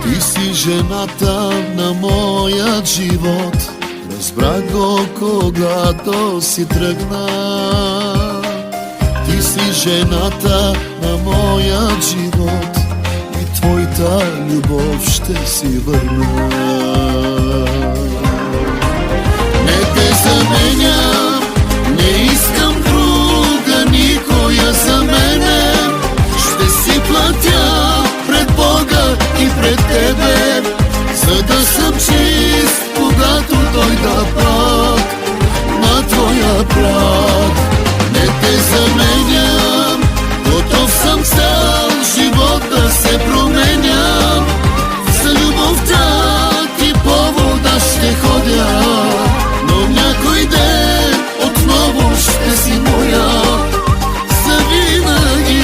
Ти си жената на моят живот, разбрах го, когато си тръгна. Ти си жената на моят живот и твоята любов ще си върна. Не те заменям, не искам друга никоя за мене. Ще си платя пред Бога и пред тебе, за да съм чист, когато дойда пак на твоя праг. Не те заменям, готов съм цял живот да се променям. За любовта ти повода ще ходя, но някой ден отново ще си моя завинаги.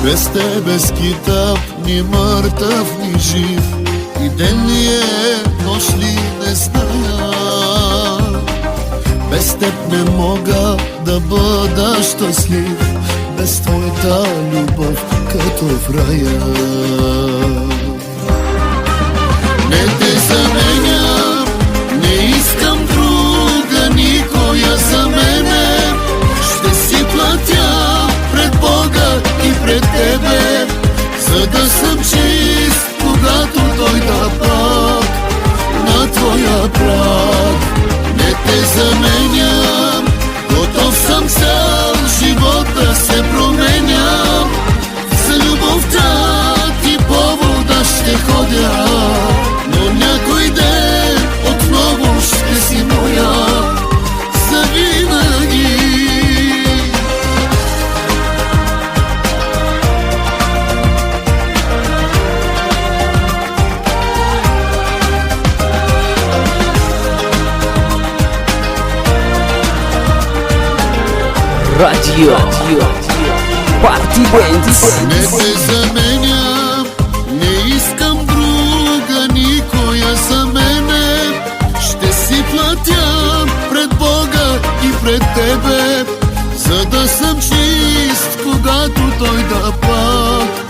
Без тебе скитав, ни мъртъв, ни жив, и ден ли е, нощ ли, не зная. Без теб не мога да бъда щастлив, без твоята любов, като в рая. Не те заменям, не искам друга никоя за мене. Ще си платя пред Бога и пред тебе, за да съм чист, когато дойда пак на твоя праг. Не те заменям, готов съм цял живот да се променям. За любовта ти повода ще ходя, но някой ден отново ще си моя завинаги. Радио Парти Бендс. Не те заменям, не искам друга никоя за мене. Ще си платя пред Бога и пред тебе, за да съм чист, когато дойда пак